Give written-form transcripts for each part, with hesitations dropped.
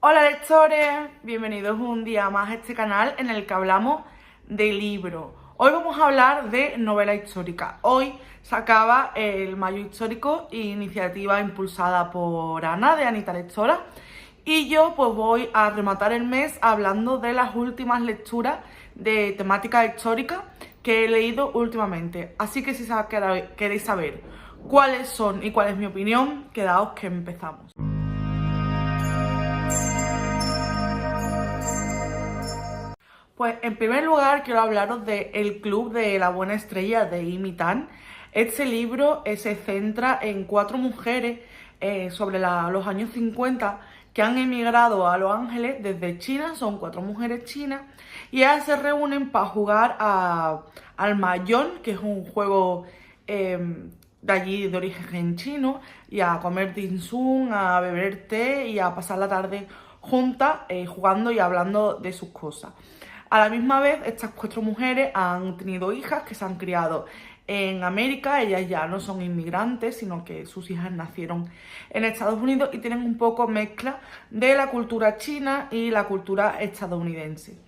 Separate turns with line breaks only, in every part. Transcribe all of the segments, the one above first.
Hola lectores, bienvenidos un día más a este canal en el que hablamos de libros. Hoy vamos a hablar de novela histórica. Hoy se acaba el Mayo Histórico, iniciativa impulsada por Ana, de Anita Lectora. Y yo pues voy a rematar el mes hablando de las últimas lecturas de temática histórica que he leído últimamente. Así que si queréis saber cuáles son y cuál es mi opinión, quedaos que empezamos. Pues en primer lugar quiero hablaros de El Club de la Buena Estrella de Amy Tan. Este libro se centra en 4 mujeres sobre los años 50 que han emigrado a Los Ángeles desde China. Son 4 mujeres chinas y ellas se reúnen para jugar al Mahjong, que es un juego de allí de origen chino, y a comer dim sum, a beber té y a pasar la tarde juntas jugando y hablando de sus cosas. A la misma vez, estas 4 mujeres han tenido hijas que se han criado en América. Ellas ya no son inmigrantes, sino que sus hijas nacieron en Estados Unidos y tienen un poco mezcla de la cultura china y la cultura estadounidense.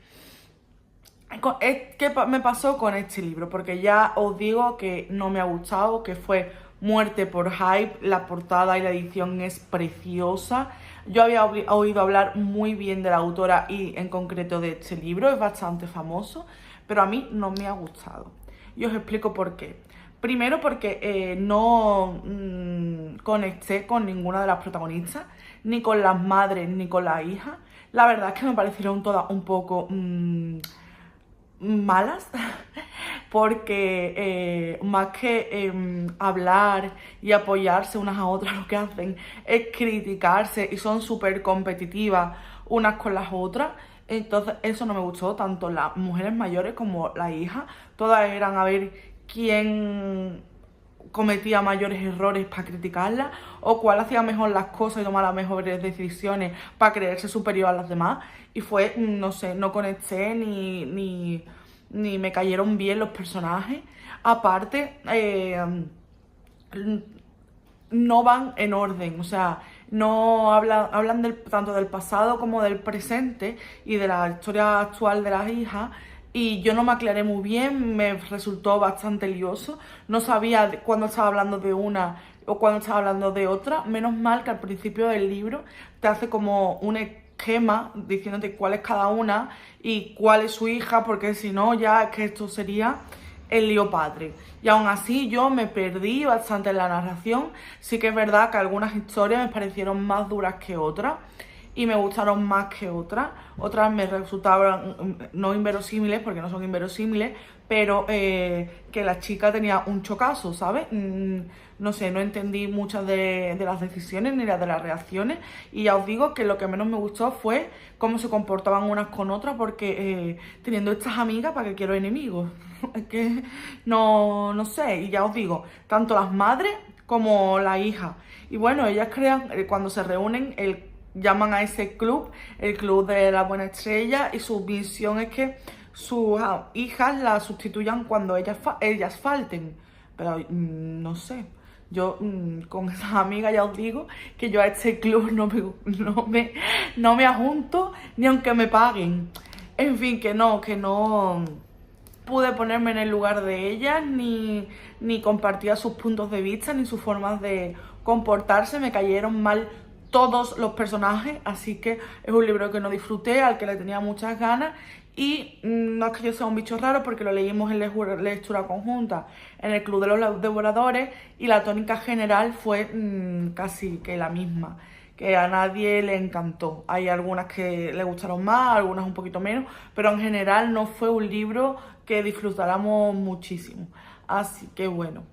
¿Qué me pasó con este libro? Porque ya os digo que no me ha gustado, que fue muerte por hype. La portada y la edición es preciosa. Yo había oído hablar muy bien de la autora y en concreto de este libro, es bastante famoso, pero a mí no me ha gustado. Y os explico por qué. Primero porque no conecté con ninguna de las protagonistas, ni con las madres ni con las hijas. La verdad es que me parecieron todas un poco malas, porque más que hablar y apoyarse unas a otras, lo que hacen es criticarse y son súper competitivas unas con las otras. Entonces eso no me gustó. Tanto las mujeres mayores como la hija, todas eran a ver quién cometía mayores errores para criticarla, o cuál hacía mejor las cosas y tomaba las mejores decisiones para creerse superior a las demás. Y fue, no sé, no conecté ni me cayeron bien los personajes. Aparte, no van en orden, o sea, no hablan tanto del pasado como del presente y de la historia actual de las hijas. Y yo no me aclaré muy bien, me resultó bastante lioso. No sabía cuándo estaba hablando de una o cuándo estaba hablando de otra. Menos mal que al principio del libro te hace como un esquema diciéndote cuál es cada una y cuál es su hija, porque si no ya es que esto sería el lío padre. Y aún así yo me perdí bastante en la narración. Sí que es verdad que algunas historias me parecieron más duras que otras y me gustaron más que otras. Otras me resultaban no inverosímiles, porque no son inverosímiles, pero que la chica tenía un chocazo, ¿sabes? No sé, no entendí muchas de las decisiones ni las de las reacciones. Y ya os digo que lo que menos me gustó fue cómo se comportaban unas con otras, porque teniendo estas amigas, ¿para qué quiero enemigos? Es que no sé. Y ya os digo, tanto las madres como la hija. Y bueno, ellas crean, cuando se reúnen, llaman a ese club el Club de la Buena Estrella, y su misión es que sus hijas la sustituyan cuando ellas falten. Pero no sé, yo con esas amigas ya os digo que yo a este club no me ajunto ni aunque me paguen. En fin, que no pude ponerme en el lugar de ellas, ni compartía sus puntos de vista, ni sus formas de comportarse. Me cayeron mal todos los personajes, así que es un libro que no disfruté, al que le tenía muchas ganas. Y no es que yo sea un bicho raro, porque lo leímos en lectura conjunta en el Club de los Devoradores, y la tónica general fue casi que la misma, que a nadie le encantó. Hay algunas que le gustaron más, algunas un poquito menos, pero en general no fue un libro que disfrutáramos muchísimo. Así que bueno,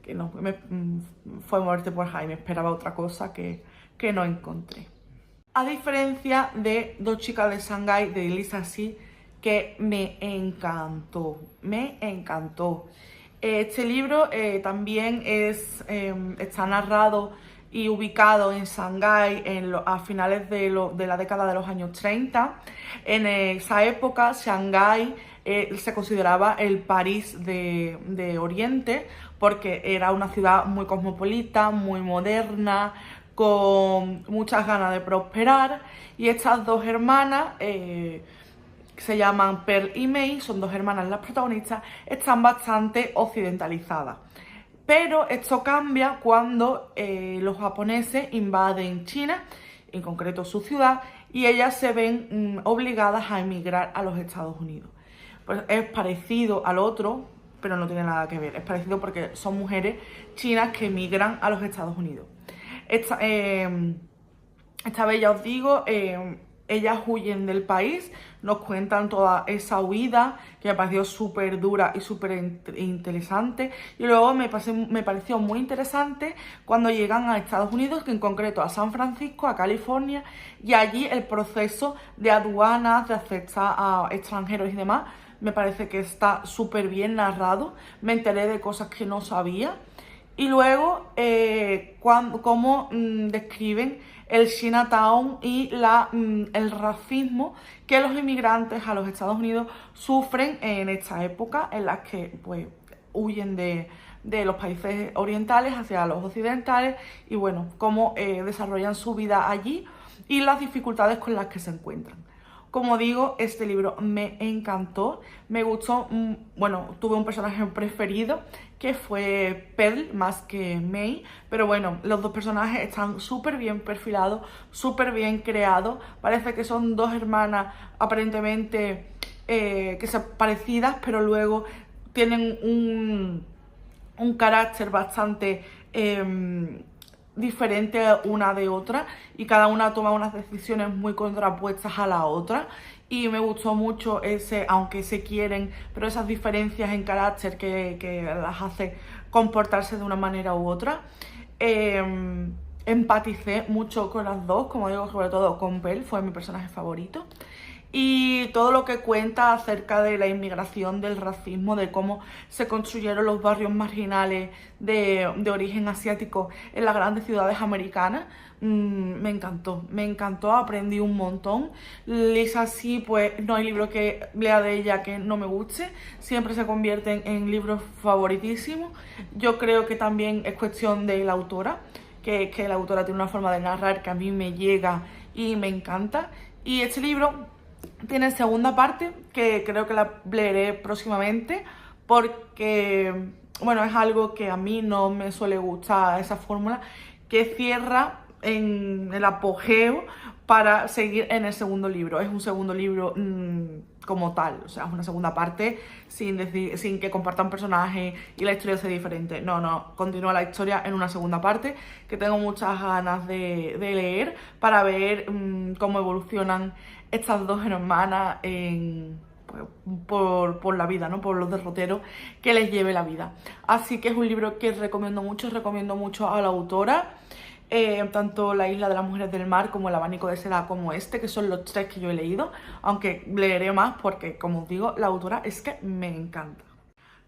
que no, fue muerte por Jaime, esperaba otra cosa que no encontré. A diferencia de Dos chicas de Shanghái, de Lisa Xi, que me encantó, me encantó. Este libro también está narrado y ubicado en Shanghái a finales de la década de los años 30. En esa época, Shanghái se consideraba el París de Oriente, porque era una ciudad muy cosmopolita, muy moderna, con muchas ganas de prosperar, y estas dos hermanas, que se llaman Pearl y May, son dos hermanas las protagonistas, están bastante occidentalizadas. Pero esto cambia cuando los japoneses invaden China, en concreto su ciudad, y ellas se ven obligadas a emigrar a los Estados Unidos. Pues es parecido al otro, pero no tiene nada que ver. Es parecido porque son mujeres chinas que emigran a los Estados Unidos. Esta vez, ya os digo, ellas huyen del país, nos cuentan toda esa huida, que me pareció súper dura y súper interesante. Y luego me pareció muy interesante cuando llegan a Estados Unidos, que en concreto a San Francisco, a California, y allí el proceso de aduanas, de aceptar a extranjeros y demás, me parece que está súper bien narrado. Me enteré de cosas que no sabía. Y luego, cómo describen el Chinatown y el racismo que los inmigrantes a los Estados Unidos sufren en esta época, en las que pues huyen de los países orientales hacia los occidentales, y bueno, cómo desarrollan su vida allí y las dificultades con las que se encuentran. Como digo, este libro me encantó, me gustó, bueno, tuve un personaje preferido que fue Pearl más que May, pero bueno, los dos personajes están súper bien perfilados, súper bien creados. Parece que son dos hermanas aparentemente que son parecidas, pero luego tienen un carácter bastante diferente una de otra, y cada una toma unas decisiones muy contrapuestas a la otra, y me gustó mucho ese, aunque se quieren, pero esas diferencias en carácter que las hace comportarse de una manera u otra. Empaticé mucho con las dos, como digo, sobre todo con Belle, fue mi personaje favorito. Y todo lo que cuenta acerca de la inmigración, del racismo, de cómo se construyeron los barrios marginales de origen asiático en las grandes ciudades americanas, me encantó, aprendí un montón. Lisa sí, pues no hay libro que lea de ella que no me guste, siempre se convierten en libros favoritísimos. Yo creo que también es cuestión de la autora, que la autora tiene una forma de narrar que a mí me llega y me encanta. Y este libro tiene segunda parte, que creo que la leeré próximamente, porque, bueno, es algo que a mí no me suele gustar, esa fórmula, que cierra en el apogeo para seguir en el segundo libro. Es un segundo libro como tal, o sea, es una segunda parte sin que compartan personajes y la historia sea diferente. No, continúa la historia en una segunda parte que tengo muchas ganas de leer para ver cómo evolucionan estas dos hermanas pues, por la vida, ¿no? Por los derroteros que les lleve la vida. Así que es un libro que recomiendo mucho a la autora. Tanto La isla de las mujeres del mar como El abanico de seda como este, que son los tres que yo he leído, aunque leeré más porque, como os digo, la autora es que me encanta.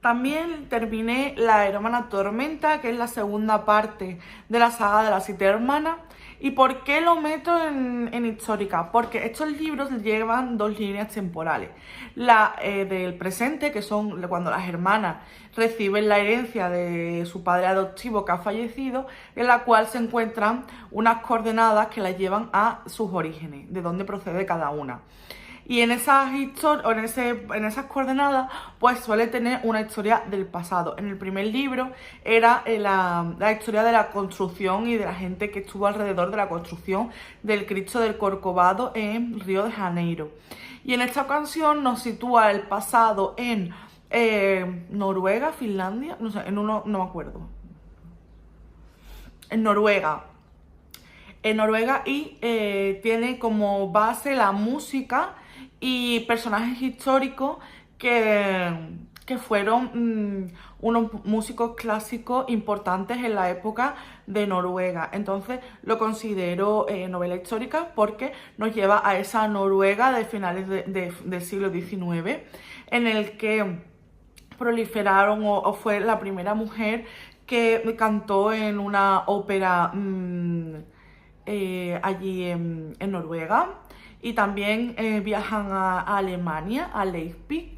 También terminé La hermana tormenta, que es la segunda parte de la saga de las 7 hermanas. ¿Y por qué lo meto en histórica? Porque estos libros llevan dos líneas temporales. La del presente, que son cuando las hermanas reciben la herencia de su padre adoptivo que ha fallecido, en la cual se encuentran unas coordenadas que las llevan a sus orígenes, de dónde procede cada una. Y en esas coordenadas pues suele tener una historia del pasado. En el primer libro era la historia de la construcción y de la gente que estuvo alrededor de la construcción del Cristo del Corcovado en Río de Janeiro. Y en esta ocasión nos sitúa el pasado en Noruega, Finlandia, no sé, no me acuerdo. En Noruega. Y tiene como base la música y personajes históricos que fueron unos músicos clásicos importantes en la época de Noruega. Entonces lo considero novela histórica porque nos lleva a esa Noruega de finales del siglo XIX, en el que proliferaron o fue la primera mujer que cantó en una ópera allí en Noruega. Y también viajan a Alemania, a Leipzig,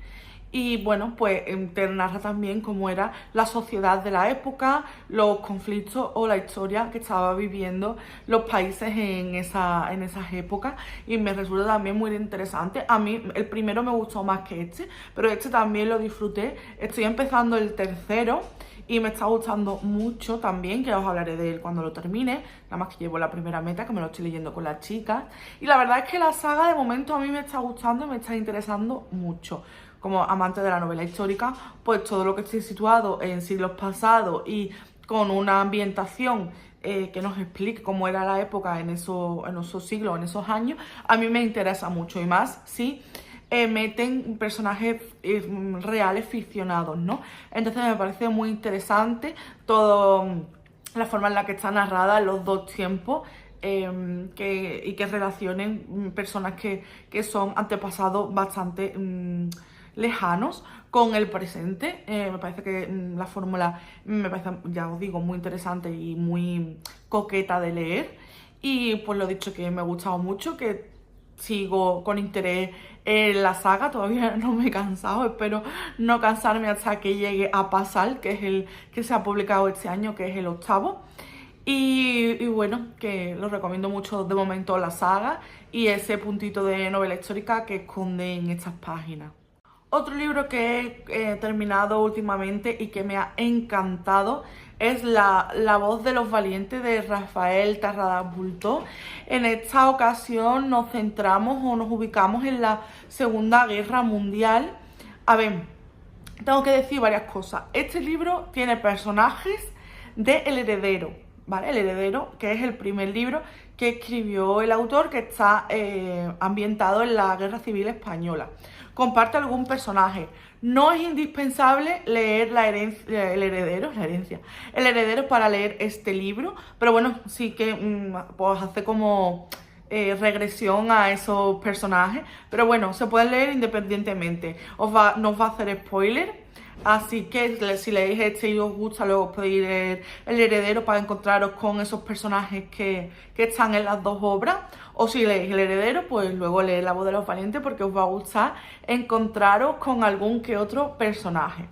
y bueno, pues te narra también cómo era la sociedad de la época, los conflictos o la historia que estaba viviendo los países en esas épocas, y me resulta también muy interesante. A mí el primero me gustó más que este, pero este también lo disfruté. Estoy empezando el tercero y me está gustando mucho también, que os hablaré de él cuando lo termine, nada más que llevo la primera meta, que me lo estoy leyendo con las chicas. Y la verdad es que la saga de momento a mí me está gustando y me está interesando mucho. Como amante de la novela histórica, pues todo lo que esté situado en siglos pasados y con una ambientación que nos explique cómo era la época en esos siglos, en esos años, a mí me interesa mucho, y más si meten personajes reales ficcionados, ¿no? Entonces me parece muy interesante todo la forma en la que está narrada en los dos tiempos, y que relacionen personas que son antepasados bastante lejanos con el presente. Me parece que la fórmula me parece, ya os digo, muy interesante y muy coqueta de leer. Y pues lo dicho, que me ha gustado mucho, que sigo con interés en la saga, todavía no me he cansado, espero no cansarme hasta que llegue a Pasar, que es el que se ha publicado este año, que es el octavo. Y bueno, que lo recomiendo mucho de momento la saga y ese puntito de novela histórica que esconde en estas páginas. Otro libro que he terminado últimamente y que me ha encantado es La voz de los valientes, de Rafael Tarradas Bultó. En esta ocasión nos centramos o nos ubicamos en la Segunda Guerra Mundial. A ver, tengo que decir varias cosas. Este libro tiene personajes de El Heredero, ¿vale? El Heredero, que es el primer libro que escribió el autor, que está ambientado en la Guerra Civil Española. Comparte algún personaje. No es indispensable leer El Heredero para leer este libro, pero bueno, sí que pues hace como regresión a esos personajes, pero bueno, se puede leer independientemente. No os va a hacer spoiler. Así que si leéis este y os gusta, luego podéis leer El Heredero para encontraros con esos personajes que están en las dos obras. O si leéis El Heredero, pues luego leed La voz de los valientes, porque os va a gustar encontraros con algún que otro personaje.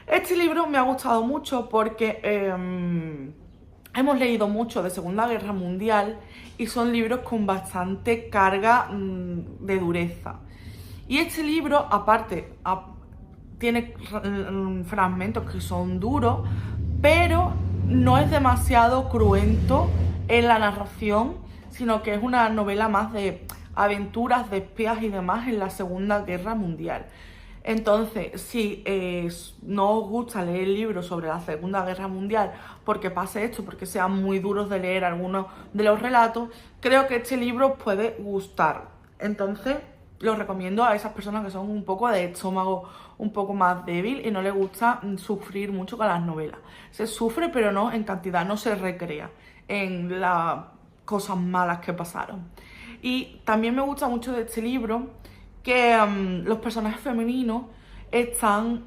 Este libro me ha gustado mucho porque hemos leído mucho de Segunda Guerra Mundial y son libros con bastante carga de dureza. Y este libro, aparte, tiene fragmentos que son duros, pero no es demasiado cruento en la narración, sino que es una novela más de aventuras de espías y demás en la Segunda Guerra Mundial. Entonces, si no os gusta leer libros sobre la Segunda Guerra Mundial porque pase esto, porque sean muy duros de leer algunos de los relatos, creo que este libro os puede gustar. Entonces, lo recomiendo a esas personas que son un poco de estómago un poco más débil y no les gusta sufrir mucho con las novelas. Se sufre, pero no en cantidad, no se recrea en las cosas malas que pasaron. Y también me gusta mucho de este libro que los personajes femeninos están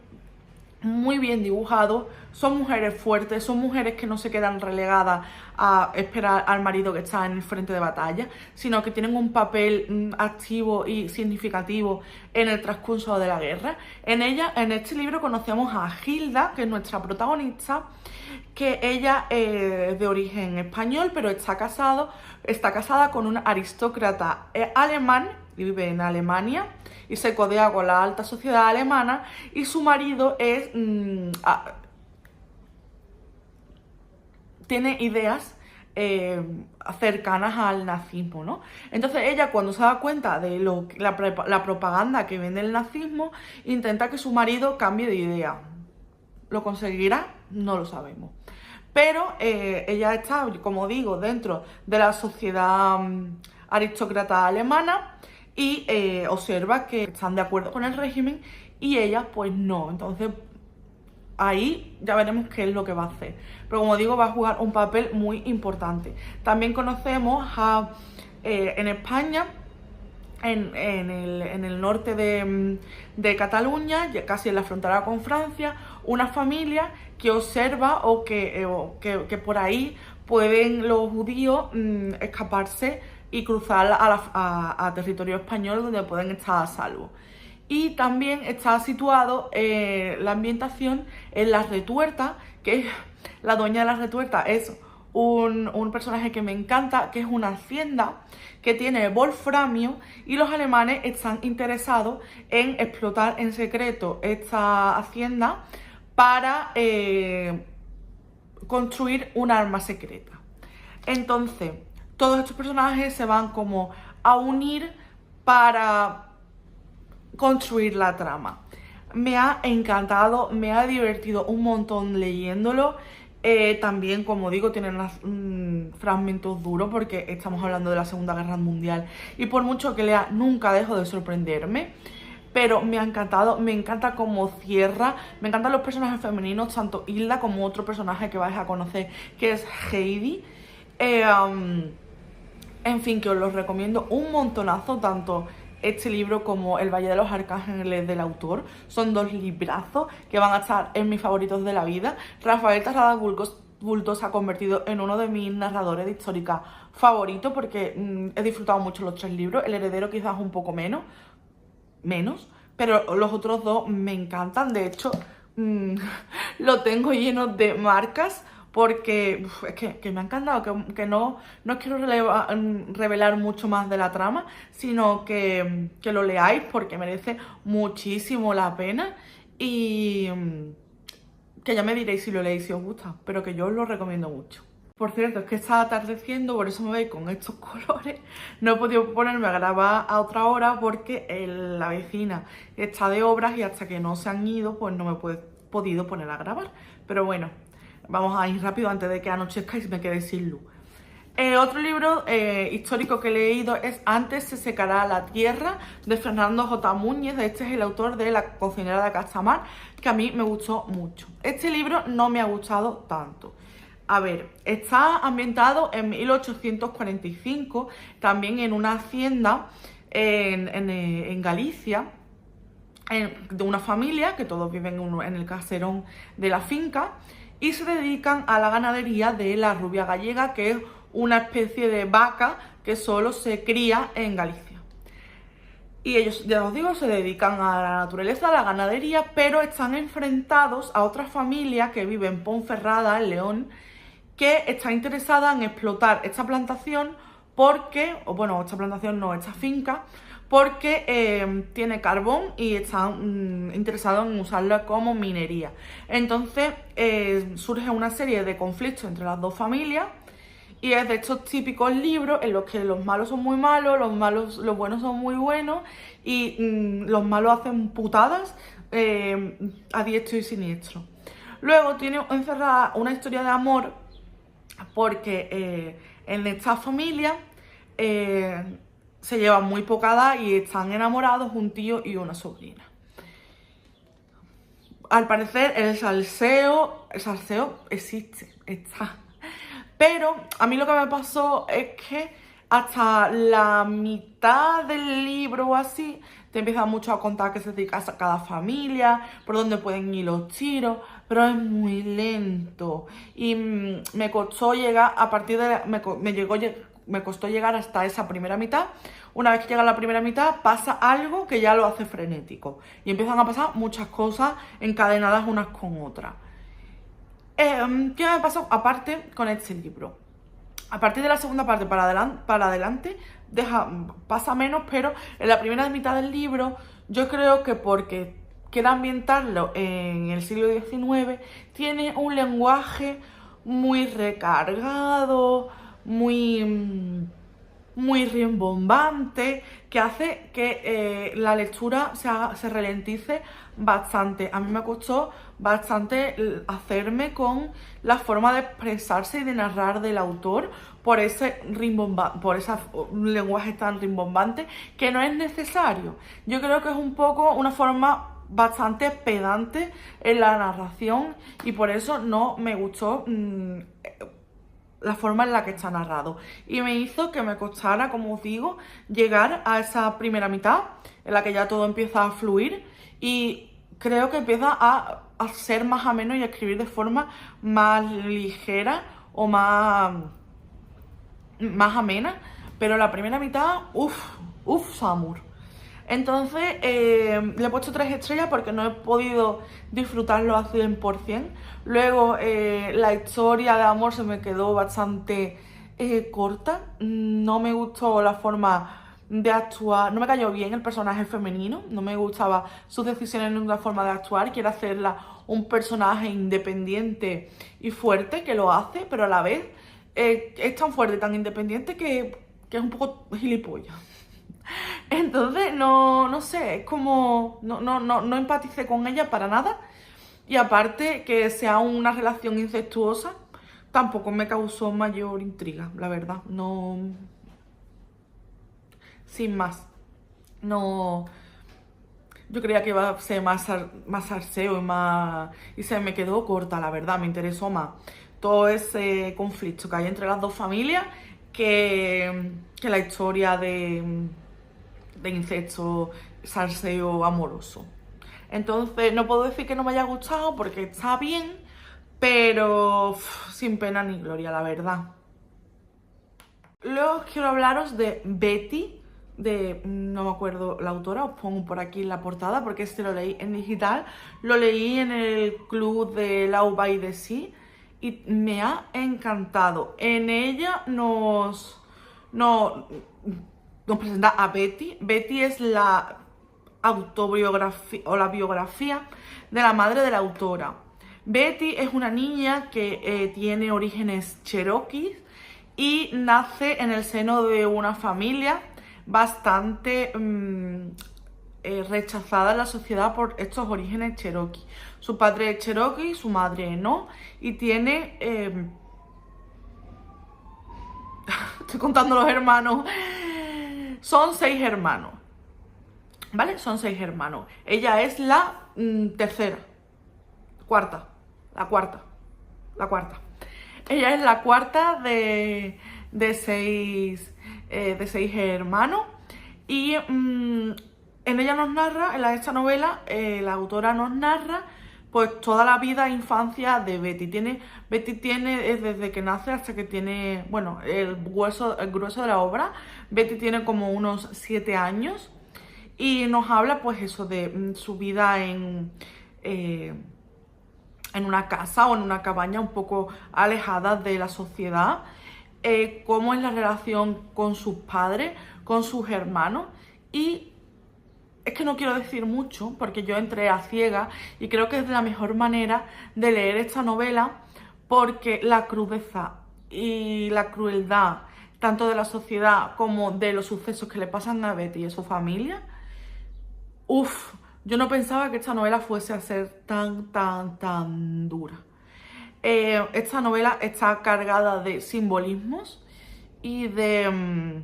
muy bien dibujados, son mujeres fuertes, son mujeres que no se quedan relegadas a esperar al marido que está en el frente de batalla, sino que tienen un papel activo y significativo en el transcurso de la guerra. En este libro conocemos a Hilda, que es nuestra protagonista, que ella es de origen español, pero está casada con un aristócrata alemán y vive en Alemania y se codea con la alta sociedad alemana, y su marido tiene ideas cercanas al nazismo, ¿no? Entonces ella, cuando se da cuenta de la propaganda que vende el nazismo, intenta que su marido cambie de idea. ¿Lo conseguirá? No lo sabemos. Pero ella está, como digo, dentro de la sociedad aristócrata alemana y observa que están de acuerdo con el régimen y ella pues no. Entonces ahí ya veremos qué es lo que va a hacer. Pero como digo, va a jugar un papel muy importante. También conocemos en España, en el norte de Cataluña, casi en la frontera con Francia, una familia que observa o que por ahí pueden los judíos escaparse y cruzar a territorio español, donde pueden estar a salvo. Y también está situado la ambientación en La Retuerta, que la dueña de La Retuerta es un personaje que me encanta, que es una hacienda que tiene wolframio y los alemanes están interesados en explotar en secreto esta hacienda para construir un arma secreta. Entonces, todos estos personajes se van como a unir para construir la trama. Me ha encantado, me ha divertido un montón leyéndolo. También, como digo, tiene unos fragmentos duros porque estamos hablando de la Segunda Guerra Mundial y por mucho que lea nunca dejo de sorprenderme. Pero me ha encantado, me encanta cómo cierra, me encantan los personajes femeninos, tanto Hilda como otro personaje que vais a conocer, que es Heidi. En fin, que os los recomiendo un montonazo, tanto este libro como El Valle de los Arcángeles del autor. Son dos librazos que van a estar en mis favoritos de la vida. Rafael Tarrada Bulto se ha convertido en uno de mis narradores de histórica favoritos porque he disfrutado mucho los 3 libros. El Heredero quizás un poco menos, pero los otros 2 me encantan. De hecho, lo tengo lleno de marcas porque es que me ha encantado, que no os quiero revelar mucho más de la trama, sino que lo leáis porque merece muchísimo la pena y que ya me diréis si lo leéis si os gusta, pero que yo os lo recomiendo mucho. Por cierto, es que está atardeciendo, por eso me veis con estos colores. No he podido ponerme a grabar a otra hora porque la vecina está de obras y hasta que no se han ido, pues no me he podido poner a grabar. Pero bueno, vamos a ir rápido antes de que anochezca y me quede sin luz. Otro libro histórico que he leído es Antes se secará la tierra, de Fernando J. Muñiz. Este es el autor de La cocinera de Castamar, que a mí me gustó mucho. Este libro no me ha gustado tanto. A ver, está ambientado en 1845, también en una hacienda en Galicia, de una familia que todos viven en el caserón de la finca y se dedican a la ganadería de la rubia gallega, que es una especie de vaca que solo se cría en Galicia. Y ellos, ya os digo, se dedican a la naturaleza, a la ganadería, pero están enfrentados a otra familia que vive en Ponferrada, en León, que está interesada en explotar esta plantación porque, o bueno, esta plantación no, esta finca, porque tiene carbón y están interesados en usarla como minería. Entonces surge una serie de conflictos entre las dos familias y es de estos típicos libros en los que los malos son muy malos, los buenos son muy buenos y los malos hacen putadas a diestro y siniestro. Luego tiene encerrada una historia de amor porque en esta familia se llevan muy poca edad y están enamorados un tío y una sobrina. Al parecer el salseo existe, está. Pero a mí lo que me pasó es que hasta la mitad del libro o así te empieza mucho a contar qué se dedica a cada familia, por dónde pueden ir los tiros, pero es muy lento y me costó llegar a partir de me costó llegar hasta esa primera mitad. Una vez que llega a la primera mitad pasa algo que ya lo hace frenético y empiezan a pasar muchas cosas encadenadas unas con otras. ¿Qué me pasó aparte con este libro? A partir de la segunda parte para adelante pasa menos, pero en la primera mitad del libro yo creo que porque quiere ambientarlo en el siglo XIX, tiene un lenguaje muy recargado, muy rimbombante, que hace que la lectura se ralentice bastante. A mí me costó bastante hacerme con la forma de expresarse y de narrar del autor por ese lenguaje tan rimbombante que no es necesario. Yo creo que es un poco una forma bastante pedante en la narración y por eso no me gustó la forma en la que está narrado y me hizo que me costara, como os digo, llegar a esa primera mitad en la que ya todo empieza a fluir y creo que empieza a ser más ameno y a escribir de forma más ligera o más amena, pero la primera mitad, Samur. Entonces le he puesto 3 estrellas porque no he podido disfrutarlo al 100%. Luego la historia de amor se me quedó bastante corta. No me gustó la forma de actuar, no me cayó bien el personaje femenino, no me gustaba sus decisiones en la forma de actuar. Quiere hacerla un personaje independiente y fuerte, que lo hace, pero a la vez es tan fuerte, tan independiente que es un poco gilipollas. Entonces, no sé, es como, no empaticé con ella para nada. Y aparte que sea una relación incestuosa, tampoco me causó mayor intriga, la verdad. No, sin más. No, yo creía que iba a ser más salseo y se me quedó corta, la verdad. Me interesó más todo ese conflicto que hay entre las dos familias que la historia de incesto, salseo amoroso. Entonces, no puedo decir que no me haya gustado porque está bien, pero sin pena ni gloria, la verdad. Luego quiero hablaros de Betty, no me acuerdo la autora, os pongo por aquí la portada porque este lo leí en digital, lo leí en el club de Love by the Sea y me ha encantado. En ella nos presenta a Betty. Betty es la autobiografía o la biografía de la madre de la autora. Betty es una niña que tiene orígenes cherokees y nace en el seno de una familia bastante rechazada en la sociedad por estos orígenes cherokee. Su padre es cherokee, su madre no, y tiene... estoy contando los hermanos. Son 6 hermanos, ¿vale? Son 6 hermanos. Ella es la tercera, la cuarta. Ella es la cuarta de 6 hermanos. Y en ella nos narra, en esta novela, la autora nos narra pues toda la vida e infancia de Betty. Betty tiene desde que nace hasta que tiene, bueno, el grueso de la obra. Betty tiene como unos 7 años y nos habla pues eso de su vida en una casa o en una cabaña un poco alejada de la sociedad, cómo es la relación con sus padres, con sus hermanos. Y es que no quiero decir mucho porque yo entré a ciegas y creo que es la mejor manera de leer esta novela porque la crudeza y la crueldad tanto de la sociedad como de los sucesos que le pasan a Betty y a su familia, yo no pensaba que esta novela fuese a ser tan dura. Esta novela está cargada de simbolismos y de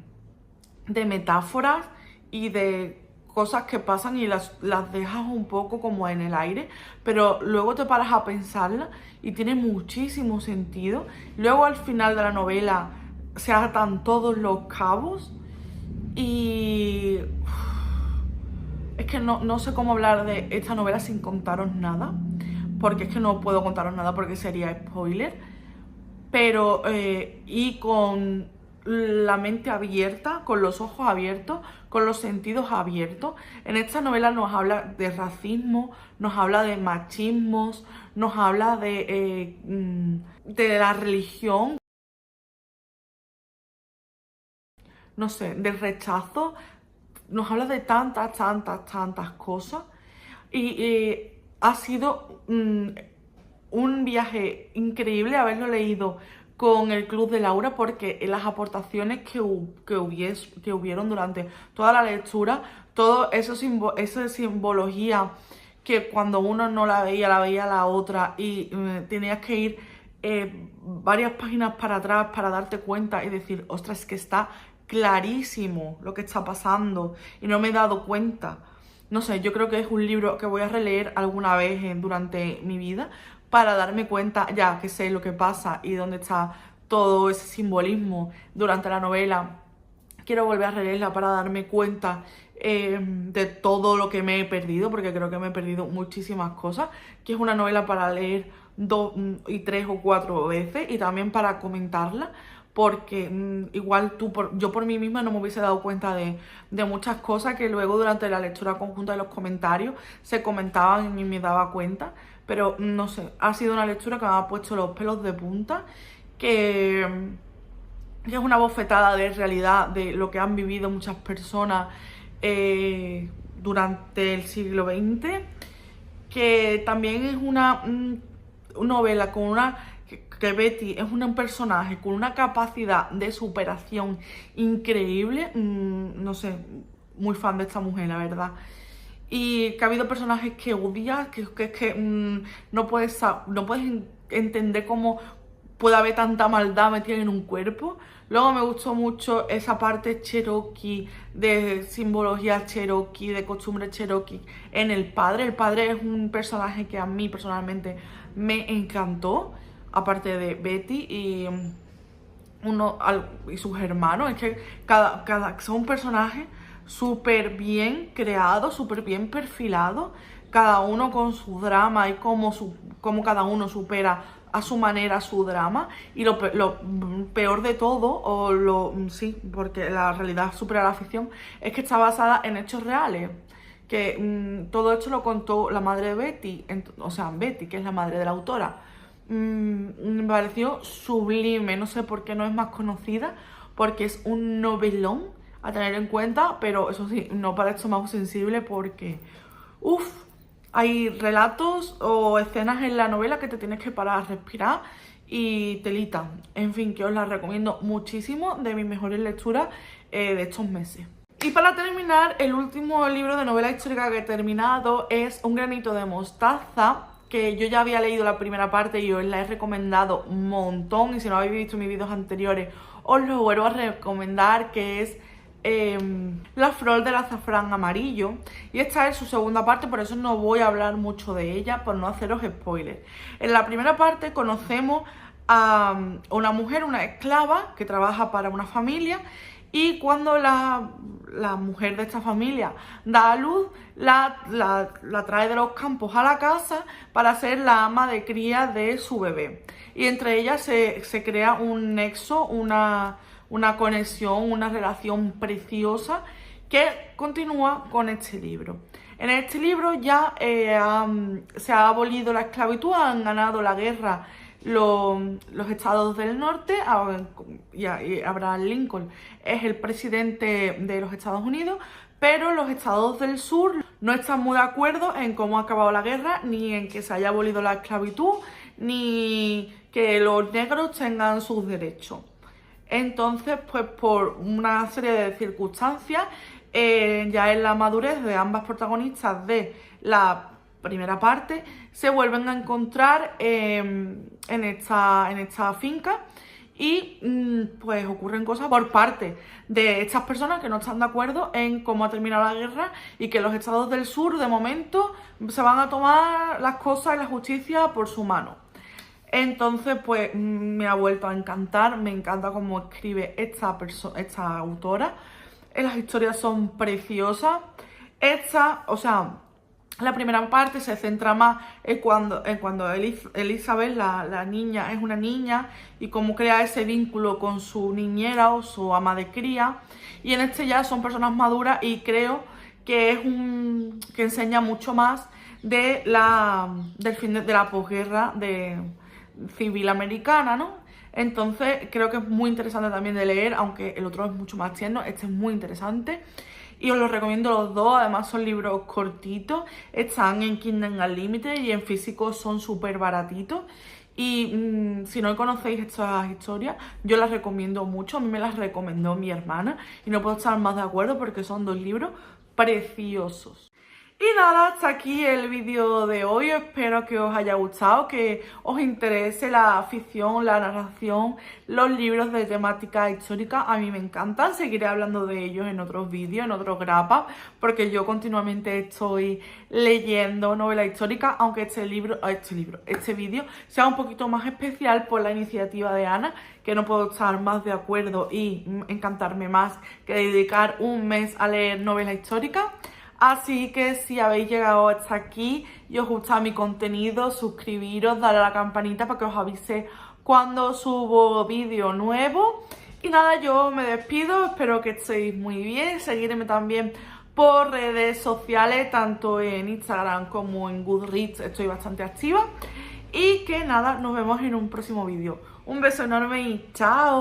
metáforas y de cosas que pasan y las dejas un poco como en el aire, pero luego te paras a pensarla y tiene muchísimo sentido. Luego al final de la novela se atan todos los cabos y es que no sé cómo hablar de esta novela sin contaros nada, porque es que no puedo contaros nada porque sería spoiler, pero y con la mente abierta, con los ojos abiertos, con los sentidos abiertos. En esta novela nos habla de racismo, nos habla de machismos, nos habla de la religión, no sé, del rechazo, nos habla de tantas cosas y ha sido un viaje increíble haberlo leído con el Club de Laura porque las aportaciones que hubieron durante toda la lectura, todo eso, esa simbología que cuando uno no la veía la otra y tenías que ir varias páginas para atrás para darte cuenta y decir, ostras, es que está clarísimo lo que está pasando y no me he dado cuenta. No sé, yo creo que es un libro que voy a releer alguna vez durante mi vida para darme cuenta, ya que sé lo que pasa y dónde está todo ese simbolismo durante la novela. Quiero volver a releerla para darme cuenta de todo lo que me he perdido, porque creo que me he perdido muchísimas cosas, que es una novela para leer 2 y 3 o 4 veces y también para comentarla, porque igual yo por mí misma no me hubiese dado cuenta de muchas cosas que luego durante la lectura conjunta de los comentarios se comentaban y me daba cuenta. Pero no sé, ha sido una lectura que me ha puesto los pelos de punta, que es una bofetada de realidad de lo que han vivido muchas personas durante el siglo XX, que también es una novela con que Betty es un personaje con una capacidad de superación increíble. No sé, muy fan de esta mujer, la verdad. Y que ha habido personajes que odias, que no puedes entender cómo puede haber tanta maldad metida en un cuerpo. Luego me gustó mucho esa parte cherokee, de simbología cherokee, de costumbre cherokee en el padre. El padre es un personaje que a mí personalmente me encantó, aparte de Betty y sus hermanos. Es que son personajes súper bien creados, súper bien perfilados, cada uno con su drama y cómo cada uno supera a su manera su drama. Y lo peor de todo, sí, porque la realidad supera la ficción, es que está basada en hechos reales. Que todo esto lo contó la madre de Betty, o sea, Betty, que es la madre de la autora. Me pareció sublime, no sé por qué no es más conocida, porque es un novelón a tener en cuenta, pero eso sí, no para estómago sensible, porque hay relatos o escenas en la novela que te tienes que parar a respirar y telita. En fin, que os la recomiendo muchísimo, de mis mejores lecturas de estos meses. Y para terminar, el último libro de novela histórica que he terminado es Un granito de mostaza, que yo ya había leído la primera parte y os la he recomendado un montón, y si no habéis visto mis vídeos anteriores os lo vuelvo a recomendar, que es La flor del azafrán amarillo, y esta es su segunda parte, por eso no voy a hablar mucho de ella, por no haceros spoilers. En la primera parte conocemos a una mujer, una esclava, que trabaja para una familia, y cuando la mujer de esta familia da a luz, la trae de los campos a la casa para ser la ama de cría de su bebé. Y entre ellas se crea un nexo, una conexión, una relación preciosa que continúa con este libro. En este libro ya se ha abolido la esclavitud, han ganado la guerra los estados del norte, y Abraham Lincoln es el presidente de los Estados Unidos, pero los estados del sur no están muy de acuerdo en cómo ha acabado la guerra, ni en que se haya abolido la esclavitud, ni que los negros tengan sus derechos. Entonces, pues por una serie de circunstancias, ya en la madurez de ambas protagonistas de la primera parte, se vuelven a encontrar en esta finca, y pues ocurren cosas por parte de estas personas que no están de acuerdo en cómo ha terminado la guerra, y que los estados del sur de momento se van a tomar las cosas y la justicia por su mano. Entonces, pues me ha vuelto a encantar, me encanta cómo escribe esta autora. Las historias son preciosas. La primera parte se centra más en cuando Elizabeth, la niña, es una niña, y cómo crea ese vínculo con su niñera o su ama de cría. Y en este ya son personas maduras, y creo que que enseña mucho más del fin de la posguerra civil americana, ¿no? Entonces creo que es muy interesante también de leer, aunque el otro es mucho más tierno. Este es muy interesante y os los recomiendo los dos. Además son libros cortitos, están en Kindle Unlimited y en físico son súper baratitos. Y si no conocéis estas historias, yo las recomiendo mucho. A mí me las recomendó mi hermana y no puedo estar más de acuerdo, porque son dos libros preciosos. Y nada, hasta aquí el vídeo de hoy. Espero que os haya gustado, que os interese la ficción, la narración, los libros de temática histórica. A mí me encantan, seguiré hablando de ellos en otros vídeos, en otros grapas, porque yo continuamente estoy leyendo novela histórica, aunque este vídeo sea un poquito más especial por la iniciativa de Ana, que no puedo estar más de acuerdo y encantarme más que dedicar un mes a leer novela histórica. Así que si habéis llegado hasta aquí y os gusta mi contenido, suscribiros, darle a la campanita para que os avise cuando subo vídeo nuevo. Y nada, yo me despido, espero que estéis muy bien, seguirme también por redes sociales, tanto en Instagram como en Goodreads, estoy bastante activa. Y que nada, nos vemos en un próximo vídeo. Un beso enorme y chao.